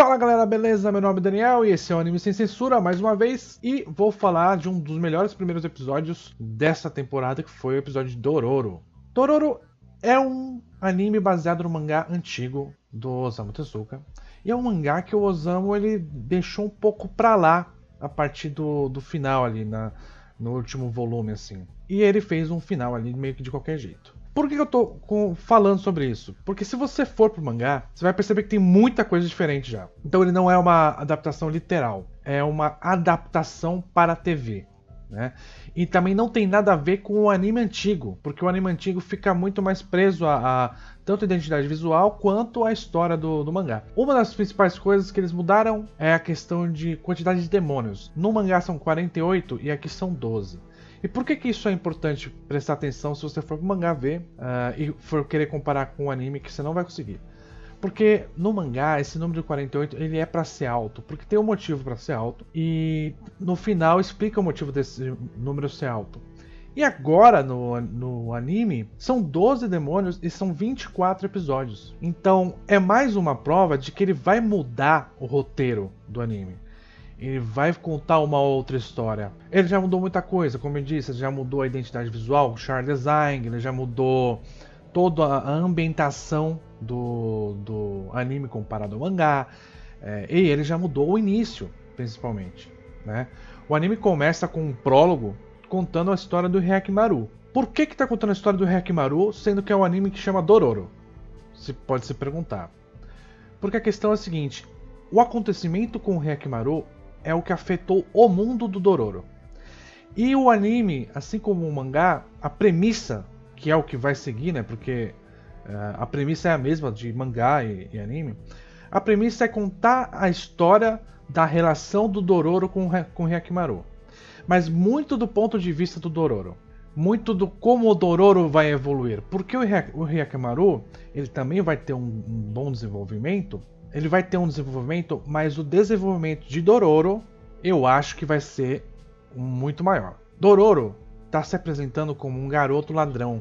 Fala galera, beleza? Meu nome é Daniel e esse é o Anime Sem Censura mais uma vez. E vou falar de um dos melhores primeiros episódios dessa temporada, que foi o episódio de Dororo. Dororo é um anime baseado no mangá antigo do Osamu Tezuka. E é um mangá que o Osamu ele deixou um pouco pra lá a partir do final ali, no último volume assim. E ele fez um final ali meio que de qualquer jeito. Por que eu tô falando sobre isso? Porque se você for pro mangá, você vai perceber que tem muita coisa diferente já. Então ele não é uma adaptação literal, é uma adaptação para a TV, né? E também não tem nada a ver com o anime antigo, porque o anime antigo fica muito mais preso a tanto a identidade visual quanto a história do mangá. Uma das principais coisas que eles mudaram é a questão de quantidade de demônios. No mangá são 48 e aqui são 12. E por que isso é importante prestar atenção se você for pro mangá ver e for querer comparar com o anime, que você não vai conseguir? Porque no mangá esse número de 48 ele é para ser alto, porque tem um motivo para ser alto e no final explica o motivo desse número ser alto. E agora no anime são 12 demônios e são 24 episódios. Então é mais uma prova de que ele vai mudar o roteiro do anime. Ele vai contar uma outra história. Ele já mudou muita coisa, como eu disse, ele já mudou a identidade visual, o char design, ele já mudou toda a ambientação do anime comparado ao mangá. E ele já mudou o início, principalmente, né? O anime começa com um prólogo contando a história do Hyakkimaru. Por que tá contando a história do Hyakkimaru, sendo que é um anime que chama Dororo? Você pode se perguntar. Porque a questão é a seguinte: o acontecimento com o Hyakkimaru é o que afetou o mundo do Dororo. E o anime, assim como o mangá, a premissa, que é o que vai seguir, né? Porque a premissa é a mesma de mangá e anime. A premissa é contar a história da relação do Dororo com o Hyakkimaru. Mas muito do ponto de vista do Dororo. Muito do como o Dororo vai evoluir. Porque o Hyakkimaru, ele também vai ter um bom desenvolvimento. Ele vai ter um desenvolvimento, mas o desenvolvimento de Dororo, eu acho que vai ser muito maior. Dororo está se apresentando como um garoto ladrão.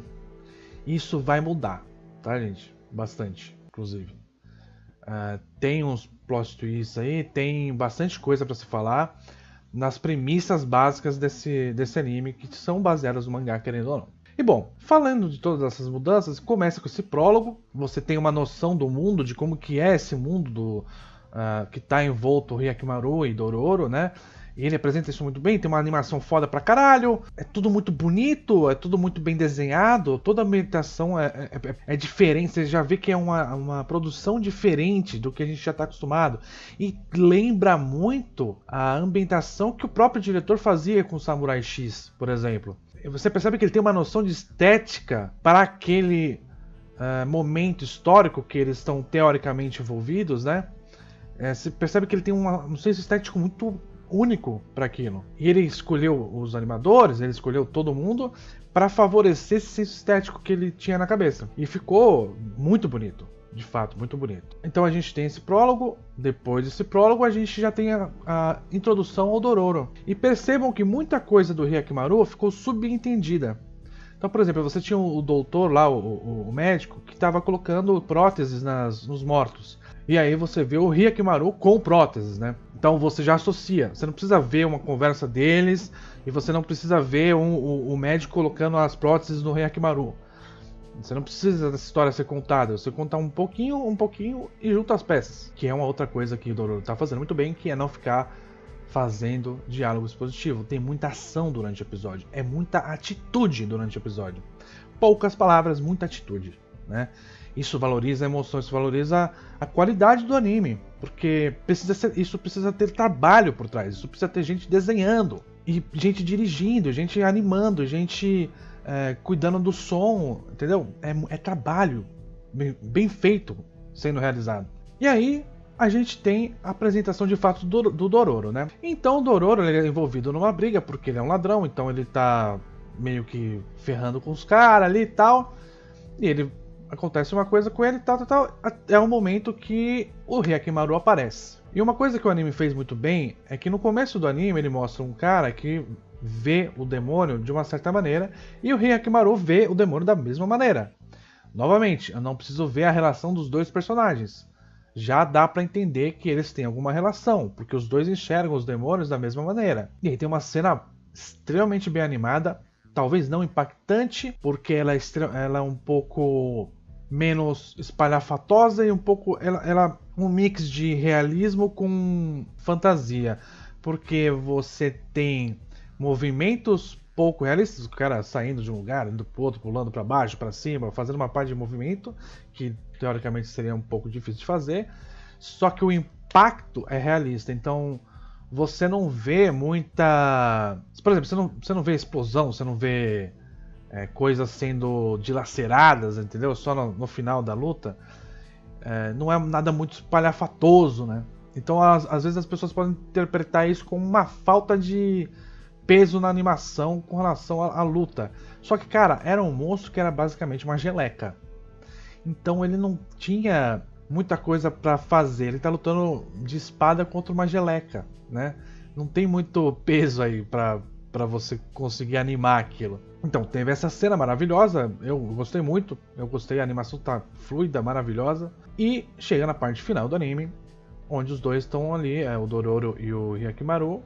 Isso vai mudar, tá, gente? Bastante, inclusive. Tem uns plot twists aí, tem bastante coisa para se falar nas premissas básicas desse anime, que são baseadas no mangá, querendo ou não. E bom, falando de todas essas mudanças, começa com esse prólogo. Você tem uma noção do mundo, de como que é esse mundo que está envolto o Hyakkimaru e Dororo, né? E ele apresenta isso muito bem, tem uma animação foda pra caralho. É tudo muito bonito, é tudo muito bem desenhado. Toda a ambientação é diferente, você já vê que é uma produção diferente do que a gente já está acostumado. E lembra muito a ambientação que o próprio diretor fazia com Samurai X, por exemplo. Você percebe que ele tem uma noção de estética para aquele momento histórico que eles estão teoricamente envolvidos, né? Você percebe que ele tem um senso estético muito único para aquilo. E ele escolheu os animadores, ele escolheu todo mundo para favorecer esse senso estético que ele tinha na cabeça. E ficou muito bonito. De fato, muito bonito. Então a gente tem esse prólogo. Depois desse prólogo a gente já tem a introdução ao Dororo. E percebam que muita coisa do Hyakkimaru ficou subentendida. Então, por exemplo, você tinha o doutor lá, o médico, que estava colocando próteses nos mortos. E aí você vê o Hyakkimaru com próteses, né? Então você já associa. Você não precisa ver uma conversa deles e você não precisa ver o médico colocando as próteses no Hyakkimaru. Você não precisa dessa história ser contada, você conta um pouquinho e junta as peças. Que é uma outra coisa que o Dororo tá fazendo muito bem, que é não ficar fazendo diálogo expositivo. Tem muita ação durante o episódio, é muita atitude durante o episódio. Poucas palavras, muita atitude, né? Isso valoriza a emoção, isso valoriza a qualidade do anime. Porque isso precisa ter trabalho por trás, isso precisa ter gente desenhando, e gente dirigindo, gente animando, gente... cuidando do som, entendeu? É trabalho bem feito sendo realizado. E aí a gente tem a apresentação de fato do Dororo, né? Então o Dororo ele é envolvido numa briga porque ele é um ladrão, então ele tá meio que ferrando com os caras ali e tal. E ele acontece uma coisa com ele e tal. É o momento que o Hyakkimaru aparece. E uma coisa que o anime fez muito bem é que no começo do anime ele mostra um cara que vê o demônio de uma certa maneira e o Hyakkimaru vê o demônio da mesma maneira. Novamente, eu não preciso ver a relação dos dois personagens. já dá pra entender que eles têm alguma relação, porque os dois enxergam os demônios da mesma maneira. E aí tem uma cena extremamente bem animada, talvez não impactante, porque ela é um pouco menos espalhafatosa e um pouco um mix de realismo com fantasia, porque você tem movimentos pouco realistas, o cara saindo de um lugar, indo pro outro, pulando para baixo, para cima, fazendo uma parte de movimento que teoricamente seria um pouco difícil de fazer, só que o impacto é realista, então você não vê muita, por exemplo, você não vê explosão, você não vê coisas sendo dilaceradas, entendeu? Só no final da luta. Não é nada muito espalhafatoso, né? Então, às vezes as pessoas podem interpretar isso como uma falta de peso na animação com relação à luta. Só que, cara, era um monstro que era basicamente uma geleca. Então ele não tinha muita coisa pra fazer. Ele tá lutando de espada contra uma geleca, né? Não tem muito peso aí pra você conseguir animar aquilo. Então, teve essa cena maravilhosa, eu gostei muito, eu gostei, a animação tá fluida, maravilhosa. E chega na parte final do anime, onde os dois estão ali, o Dororo e o Hyakimaru.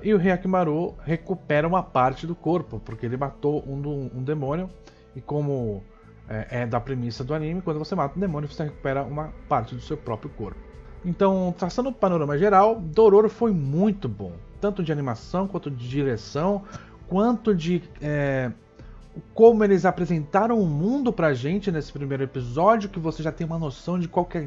E o Hyakimaru recupera uma parte do corpo, porque ele matou um demônio. E como é da premissa do anime, quando você mata um demônio, você recupera uma parte do seu próprio corpo. Então, traçando o panorama geral, Dororo foi muito bom. Tanto de animação, quanto de direção, quanto de como eles apresentaram o mundo pra gente nesse primeiro episódio, que você já tem uma noção de qual que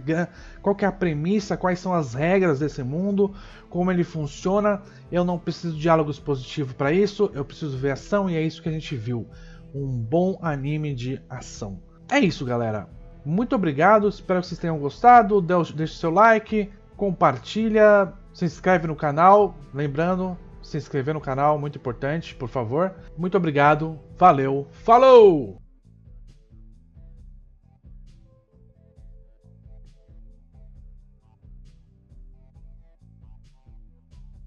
é a premissa, quais são as regras desse mundo, como ele funciona. Eu não preciso de diálogo expositivo para isso, eu preciso ver ação e é isso que a gente viu. Um bom anime de ação. É isso, galera. Muito obrigado, espero que vocês tenham gostado. Deixe seu like, compartilha, se inscreve no canal. Lembrando, se inscrever no canal, muito importante, por favor. Muito obrigado, valeu, falou!